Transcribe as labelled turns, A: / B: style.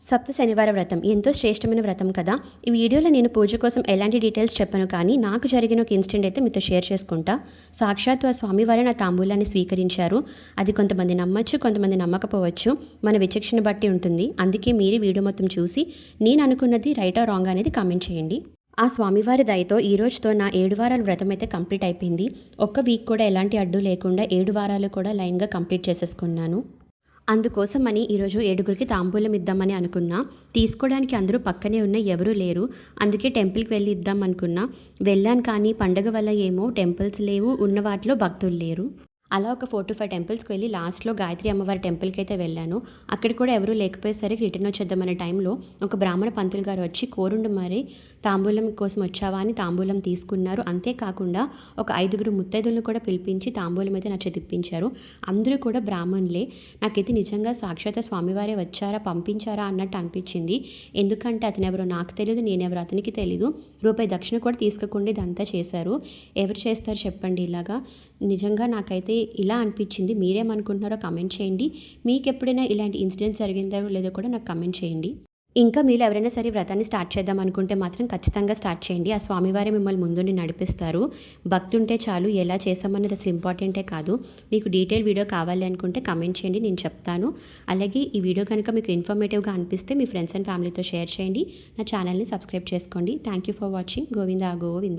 A: సప్త శనివార వ్రతం ఎంతో శ్రేష్టమైన వ్రతం కదా. ఈ వీడియోలో నేను పూజ కోసం ఎలాంటి డీటెయిల్స్ చెప్పను, కానీ నాకు జరిగిన ఒక ఇన్సిడెంట్ అయితే మీతో షేర్ చేసుకుంటా. సాక్షాత్తు ఆ స్వామివారే నా తాంబూలాన్ని స్వీకరించారు. అది కొంతమంది నమ్మచ్చు, కొంతమంది నమ్మకపోవచ్చు. మన విచక్షణ బట్టి ఉంటుంది. అందుకే మీరు వీడియో మొత్తం చూసి నేను అనుకున్నది రైటా రాంగ్ అనేది కామెంట్ చేయండి. ఆ స్వామివారి దయతో ఈ రోజుతో నా 7 వారాల వ్రతం అయితే కంప్లీట్ అయిపోయింది. ఒక్క వీక్ కూడా ఎలాంటి అడ్డు లేకుండా 7 వారాలు కూడా లైన్గా కంప్లీట్ చేసేసుకున్నాను. అందుకోసమని ఈరోజు 7గురికి తాంబూలం ఇద్దామని అనుకున్నా. తీసుకోవడానికి అందరూ పక్కనే ఉన్న ఎవరూ లేరు. అందుకే టెంపుల్కి వెళ్ళి ఇద్దాం అనుకున్నా. వెళ్ళాను, కానీ పండగ వల్ల ఏమో టెంపుల్స్ లేవు, ఉన్న వాటిలో భక్తులు లేరు. అలా ఒక 4 to 5 టెంపుల్స్కి వెళ్ళి లాస్ట్లో గాయత్రి అమ్మవారి టెంపుల్కి అయితే వెళ్ళాను. అక్కడ కూడా ఎవరూ లేకపోయేసరికి రిటర్న్ వచ్చేద్దామనే టైంలో ఒక బ్రాహ్మణ పంతులు గారు వచ్చి కోరుండు మరి తాంబూలం కోసం వచ్చావా అని తాంబూలం తీసుకున్నారు. అంతేకాకుండా ఒక 5గురు ముత్తైదులను కూడా పిలిపించి తాంబూలం అయితే నా చేతిప్పించారు. అందరూ కూడా బ్రాహ్మణులే. నాకైతే నిజంగా సాక్షాత్ స్వామివారే వచ్చారా, పంపించారా అన్నట్టు అనిపించింది. ఎందుకంటే అతను ఎవరో నాకు తెలియదు, నేనెవరో అతనికి తెలీదు. రూపాయి దక్షిణ కూడా తీసుకోకుండా ఇదంతా చేశారు. ఎవరు చేస్తారు చెప్పండి ఇలాగా? నిజంగా నాకైతే ఇలా అనిపించింది. మీరేమనుకుంటున్నారో కమెంట్ చేయండి. మీకు ఎప్పుడైనా ఇలాంటి ఇన్సిడెంట్స్ జరిగిందో లేదో కూడా నాకు కమెంట్ చేయండి. ఇంకా మీరు ఎవరైనా సరే వ్రతాన్ని స్టార్ట్ చేద్దాం అనుకుంటే మాత్రం ఖచ్చితంగా స్టార్ట్ చేయండి. ఆ స్వామివారే మిమ్మల్ని ముందుండి నడిపిస్తారు. భక్తి ఉంటే చాలు. ఎలా చేస్తామనేది అసలు ఇంపార్టెంటే కాదు. మీకు డీటెయిల్ వీడియో కావాలి అనుకుంటే కమెంట్ చేయండి, నేను చెప్తాను. అలాగే ఈ వీడియో కనుక మీకు ఇన్ఫర్మేటివ్గా అనిపిస్తే మీ ఫ్రెండ్స్ అండ్ ఫ్యామిలీతో షేర్ చేయండి. నా ఛానల్ని సబ్స్క్రైబ్ చేసుకోండి. Thank you for watching. Govinda Govinda.